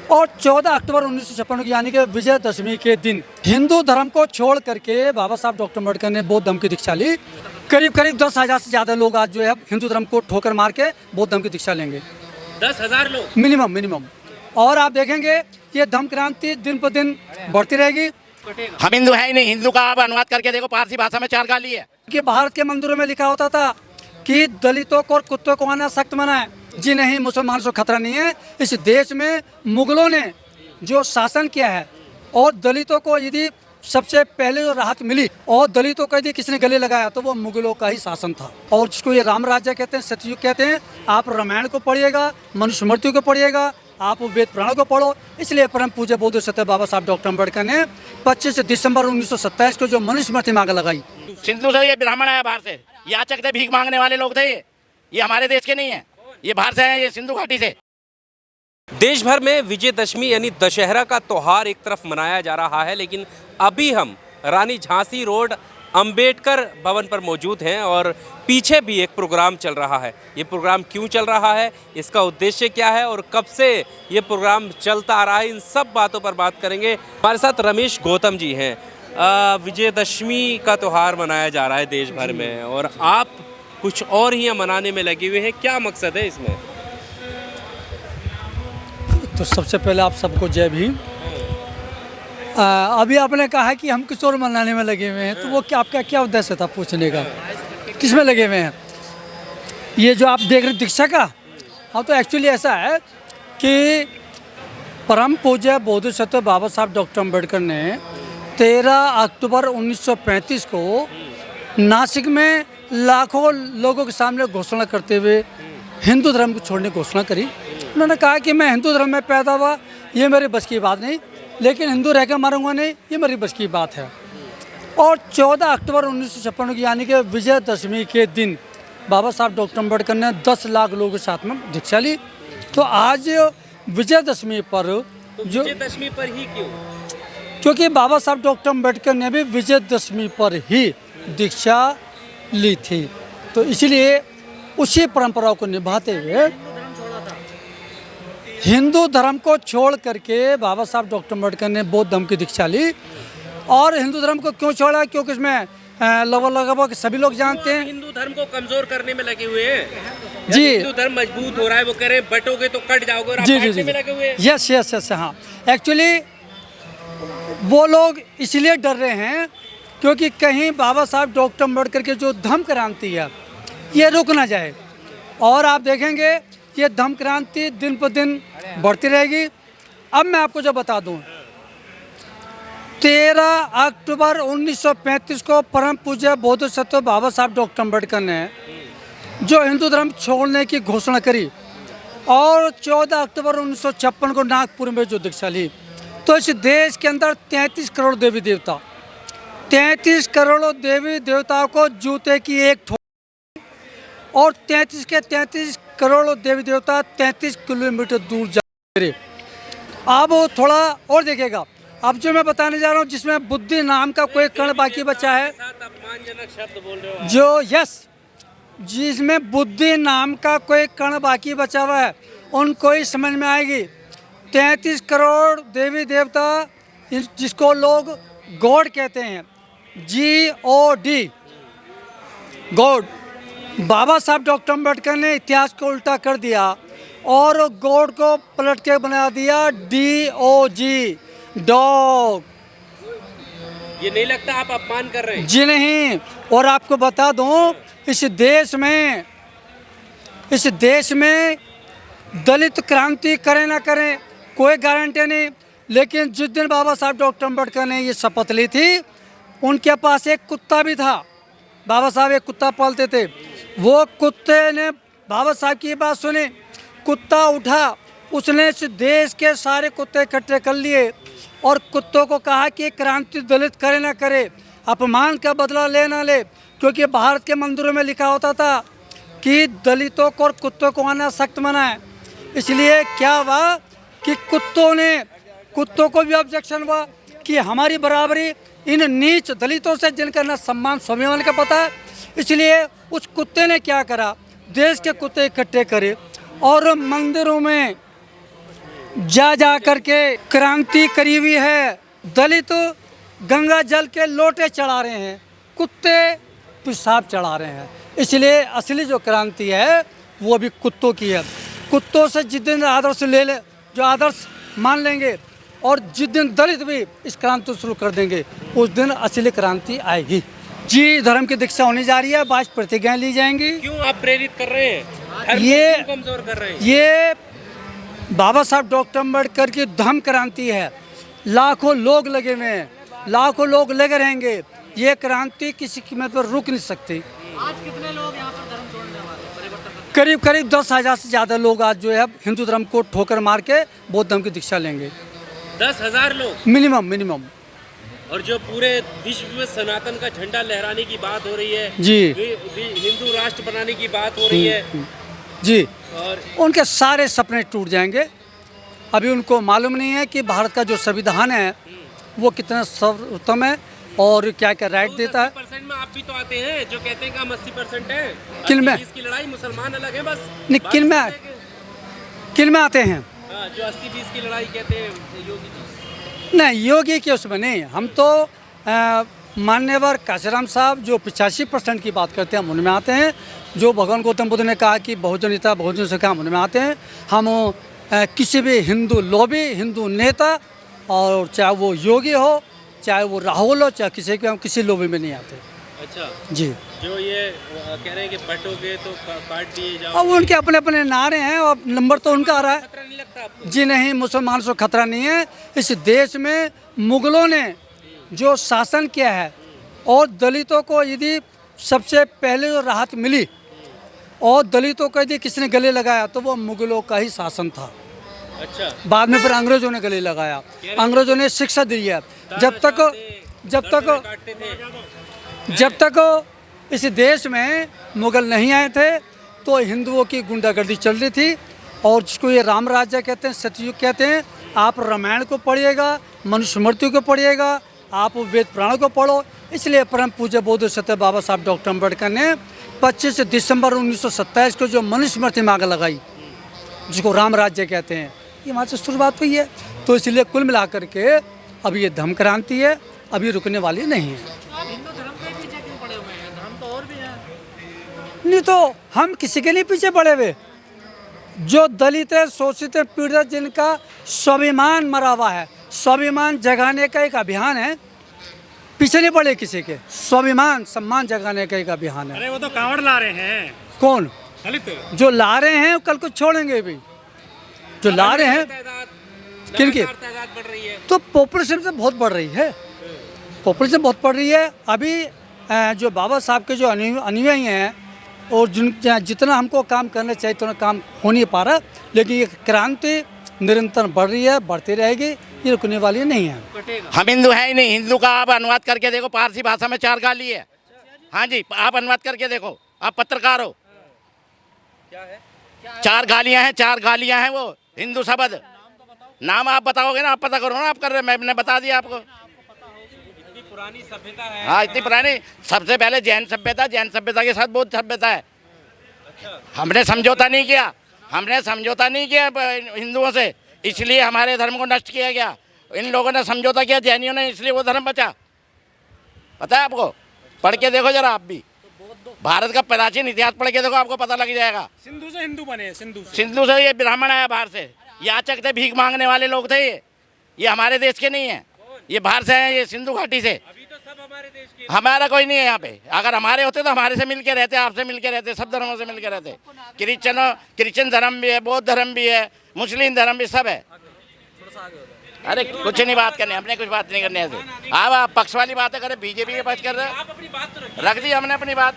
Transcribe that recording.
और 14 अक्टूबर 1956 को यानी कि विजयदशमी के दिन हिंदू धर्म को छोड़ करके बाबा साहब डॉक्टर अम्बेडकर ने बौद्ध धर्म की दीक्षा ली। करीब करीब 10,000 से ज़्यादा लोग आज जो है हिंदू धर्म को ठोकर मार के बौद्ध धर्म की दीक्षा लेंगे। 10,000 लोग मिनिमम। और आप देखेंगे ये धर्म क्रांति दिन पर दिन बढ़ती रहेगी। हम हिंदू है ही नहीं, हिंदू का आप अनुवाद करके देखो, पारसी भाषा में 4 गाली है। कि भारत के मंदिरों में लिखा होता था कि दलितों को और कुत्तों को आना सख्त मना है। जी नहीं, मुसलमानों से खतरा नहीं है। इस देश में मुगलों ने जो शासन किया है और दलितों को यदि सबसे पहले जो राहत मिली और दलितों को यदि किसी ने गले लगाया तो वो मुगलों का ही शासन था। और जिसको ये राम राज्य कहते हैं, सतयुग कहते हैं। आप रामायण को पढ़िएगा, मनुस्मृति को पढ़िएगा, आप वेद पुराण को पढ़ो। इसलिए परम पूज्य बोध सत्य बाबा साहब डॉक्टर अम्बेडकर ने 25 दिसंबर 1927 को जो मनुस्मृति मांग लगाई। सिंधु से ये ब्राह्मण आया बाहर से, याचक थे, भीख मांगने वाले लोग थे। ये हमारे देश के नहीं है, ये बाहर से आए, ये सिंधु घाटी से। देश भर में विजयदशमी यानी दशहरा का त्यौहार एक तरफ मनाया जा रहा है, लेकिन अभी हम रानी झांसी रोड अंबेडकर भवन पर मौजूद हैं और पीछे भी एक प्रोग्राम चल रहा है। ये प्रोग्राम क्यों चल रहा है, इसका उद्देश्य क्या है और कब से ये प्रोग्राम चलता आ रहा है, इन सब बातों पर बात करेंगे। हमारे साथ रमेश गौतम जी हैं। विजयदशमी का त्यौहार मनाया जा रहा है देश भर में और आप कुछ और ही मनाने में लगे हुए हैं, क्या मकसद है इसमें? तो सबसे पहले आप सबको जय भीम। अभी आपने कहा कि हम किस और मनाने में लगे हुए हैं, तो वो क्या आपका क्या उद्देश्य था पूछने का? किस में लगे हुए हैं? ये जो आप देख रहे हैं दीक्षा का, हाँ, तो एक्चुअली ऐसा है कि परम पूज्य बोध सत्य बाबा साहब डॉक्टर अम्बेडकर ने 13 अक्टूबर 1935 को नासिक में लाखों लोगों के सामने घोषणा करते हुए हिंदू धर्म को छोड़ने की घोषणा करी। उन्होंने कहा कि मैं हिंदू धर्म में पैदा हुआ, ये मेरी बस की बात नहीं, लेकिन हिंदू रह कर मरूंगा नहीं, ये मेरी बस की बात है। और 14 अक्टूबर 1956 को यानी कि विजयदशमी के दिन बाबा साहब डॉक्टर अम्बेडकर ने 10 लाख लोगों के साथ में दीक्षा ली। तो आज विजयदशमी पर जो विजयदशमी पर ही क्यों? क्योंकि बाबा साहब डॉक्टर अम्बेडकर ने भी विजयदशमी पर ही दीक्षा ली थी, तो इसलिए उसी परंपरा को निभाते हुए हिंदू धर्म को छोड़ करके बाबा साहब डॉक्टर अम्बेडकर ने बौद्ध धर्म की दीक्षा ली। और हिंदू धर्म को क्यों छोड़ा? क्योंकि इसमें लगभग सभी लोग जानते हैं हिंदू धर्म को कमजोर करने में लगे हुए हैं। जी, हिंदू धर्म मजबूत हो रहा है, वो कह रहे हैं बटोगे तो कट जाओगे और आप बांटने में लगे हुए हैं। यस, हाँ। एक्चुअली वो लोग इसलिए डर रहे हैं क्योंकि कहीं बाबा साहब डॉक्टर अम्बेडकर के जो धर्म क्रांति है ये रुक ना जाए। और आप देखेंगे ये धर्म क्रांति दिन पर दिन बढ़ती रहेगी। अब मैं आपको जो बता दूं, 13 अक्टूबर 1935 को परम पूज्य बोध सत्य बाबा साहब डॉक्टर अम्बेडकर ने जो हिंदू धर्म छोड़ने की घोषणा करी और 14 अक्टूबर 1956 को नागपुर में जो दीक्षा ली, तो इस देश के अंदर 33 करोड़ देवी देवता, 33 करोड़ देवी देवताओं को जूते की एक ठोक और 33 के 33 करोड़ देवी देवता 33 किलोमीटर दूर जा रहे। अब थोड़ा और देखिएगा, अब जो मैं बताने जा रहा हूँ जिसमें बुद्धि नाम का कोई कण बाकी बचा है, अपमानजनक शब्द बोल रहे हो जो जिसमें बुद्धि नाम का कोई कण बाकी बचा हुआ है, उनको ही समझ में आएगी। 33 करोड़ देवी देवता जिसको लोग गॉड कहते हैं, GOD, गॉड, बाबा साहब डॉक्टर अम्बेडकर ने इतिहास को उल्टा कर दिया और गॉड को पलट के बना दिया DOG, डॉग। ये नहीं लगता आप अपमान कर रहे हैं? जी नहीं। और आपको बता दूं, इस देश में दलित क्रांति करें ना करें कोई गारंटी नहीं, लेकिन जिस दिन बाबा साहब डॉक्टर अम्बेडकर ने ये शपथ ली थी, उनके पास एक कुत्ता भी था। बाबा साहब एक कुत्ता पालते थे। वो कुत्ते ने बाबा साहब की बात सुनी, कुत्ता उठा, उसने इस देश के सारे कुत्ते इकट्ठे कर लिए और कुत्तों को कहा कि क्रांति दलित करे ना करे, अपमान का बदला ले ना ले। क्योंकि भारत के मंदिरों में लिखा होता था कि दलितों को और कुत्तों को आना सख्त मना है। इसलिए क्या हुआ कि कुत्तों को भी ऑब्जेक्शन हुआ कि हमारी बराबरी इन नीच दलितों से जिनका न सम्मान स्वाभिमान का पता है। इसलिए उस कुत्ते ने क्या करा, देश के कुत्ते इकट्ठे करे और मंदिरों में जा करके क्रांति करी हुई है। दलित गंगा जल के लोटे चढ़ा रहे हैं, कुत्ते पेशाब चढ़ा रहे हैं। इसलिए असली जो क्रांति है वो भी कुत्तों की है। कुत्तों से जिस दिन आदर्श ले ले, जो आदर्श मान लेंगे और जिस दिन दलित भी इस क्रांति को शुरू कर देंगे, उस दिन असली क्रांति आएगी। जी, धर्म की दीक्षा होने जा रही है, 22 प्रतिज्ञाएं ली जाएंगी। क्यों आप प्रेरित कर रहे हैं? धर्म को ये क्यों कमजोर कर रहे हैं? ये बाबा साहब डॉक्टर अम्बेडकर की धम्म क्रांति है। लाखों लोग लगे हुए हैं, लाखों लोग लगे रहेंगे। ये क्रांति किसी कीमत पर रुक नहीं सकती। आज कितने लोग यहाँ पर धर्म छोड़ने वाले परिवर्तन? करीब करीब 10,000 से ज़्यादा लोग आज जो है हिंदू धर्म को ठोकर मार के बौद्ध धर्म की दीक्षा लेंगे। 10,000 लोग मिनिमम। और जो पूरे विश्व में सनातन का झंडा लहराने की बात हो रही है जी। हिंदू राष्ट्र बनाने की बात हो रही है जी, और उनके सारे सपने टूट जाएंगे। अभी उनको मालूम नहीं है कि भारत का जो संविधान है वो कितना सर्वोत्तम है और क्या क्या राइट देता है। 80% में आप भी तो आते हैं जो कहते हैं कि हम 80% है। किल में? 80-20 की लड़ाई, मुसलमान अलग है बस। नहीं, किल में आते हैं। हाँ, जो 80-20 की लड़ाई कहते हैं योगी जी। नहीं, योगी के उसमें नहीं। हम तो मान्यवर काशीराम साहब जो 85% की बात करते हैं, हम उनमें आते हैं। जो भगवान गौतम बुद्ध ने कहा कि बहुजन हिता बहुजन सुखा, हम उनमें आते हैं। हम किसी भी हिंदू लॉबी, हिंदू नेता, और चाहे वो योगी हो, चाहे वो राहुल हो, चाहे किसी के, हम किसी लॉबी में नहीं आते। अच्छा जी, जो ये कह रहे हैं कि बटोगे तो काट दिए जाओ, अब उनके अपने अपने नारे हैं और नंबर तो उनका आ रहा है। खतरा नहीं लगता आपको? जी नहीं, मुसलमान से खतरा नहीं है। इस देश में मुगलों ने जो शासन किया है और दलितों को यदि सबसे पहले जो राहत मिली और दलितों को यदि किसी ने गले लगाया तो वो मुगलों का ही शासन था। अच्छा, बाद में फिर अंग्रेजों ने गले लगाया। अंग्रेजों ने शिक्षा दी है। जब तक इस देश में मुगल नहीं आए थे तो हिंदुओं की गुंडागर्दी चल रही थी। और जिसको ये राम राज्य कहते हैं, सतयुग कहते हैं। आप रामायण को पढ़िएगा, मनुस्मृति को पढ़िएगा, आप वेद पुराण को पढ़ो। इसलिए परम पूज्य बोध सत्य बाबा साहब डॉक्टर अम्बेडकर ने 25 दिसंबर 1927 को जो मनुस्मृति में आग लगाई, जिसको राम राज्य कहते हैं, ये वहाँ से शुरुआत हुई है। तो इसलिए कुल मिलाकर के अब ये धम्म क्रांति है, अभी रुकने वाली नहीं है। आप हिंदू धर्म के पीछे क्यों पड़े हुए हैं? धर्म तो और भी है। नहीं तो हम किसी के लिए पीछे पड़े हुए? जो दलित है, शोषित है, पीड़ित है, जिनका स्वाभिमान मरा हुआ है, स्वाभिमान जगाने का एक अभियान है। पीछे नहीं पड़े किसी के, स्वाभिमान सम्मान जगाने का एक अभियान है। अरे वो तो कांवड़ ला रहे हैं कौन? दलित। जो ला रहे हैं कल को छोड़ेंगे भी। जो ला रहे हैं किनके? तादाद बढ़ रही है तो पॉपुलेशन से बहुत बढ़ रही है, पॉपुलेशन बहुत बढ़ रही है। अभी जो बाबा साहब के जो अनुयायी हैं और जितना हमको काम करना चाहिए उतना काम हो नहीं पा रहा, लेकिन ये क्रांति निरंतर बढ़ रही है, बढ़ती रहेगी, ये रुकने वाली नहीं है। हम हिंदू है ही नहीं। हिंदू का आप अनुवाद करके देखो, पारसी भाषा में 4 गाली है। हाँ जी, आप अनुवाद करके देखो, आप पत्रकार हो। क्या है? 4 गालियाँ हैं, 4 गालियाँ हैं वो हिंदू शब्द। नाम आप बताओगे ना, आप पता करो ना, आप कर रहे, मैंने बता दिया आपको। इतनी पुरानी सभ्यता है। हाँ, इतनी पुरानी। सबसे पहले जैन सभ्यता, जैन सभ्यता के साथ बौद्ध सभ्यता है। हमने समझौता नहीं किया, हमने समझौता नहीं किया हिंदुओं से, इसलिए हमारे धर्म को नष्ट किया गया। इन लोगों ने समझौता किया जैनियों ने, इसलिए वो धर्म बचा। पता है आपको? पढ़ के देखो जरा आप भी, भारत का प्राचीन इतिहास पढ़ के देखो, आपको पता लग जाएगा। सिंधु से हिंदू बने, सिंधु से ये ब्राह्मण आया बाहर से, याचक थे, भीख मांगने वाले लोग थे। ये हमारे देश के नहीं है, ये बाहर से हैं, ये सिंधु घाटी से। अभी तो सब हमारे देश के। हमारा कोई नहीं है यहाँ पे। अगर हमारे होते तो हमारे से मिलके रहते, आपसे मिलके रहते, सब धर्मों से मिलके रहते। क्रिश्चियन धर्म भी है, बौद्ध धर्म भी है, मुस्लिम धर्म भी, सब है। अरे कुछ नहीं बात करने, हमने कुछ बात नहीं करने ऐसे। आप पक्ष वाली बातें करें, बीजेपी के पक्ष कर रहे हैं। आप अपनी बात तो रखिए। रख दी हमने अपनी बात।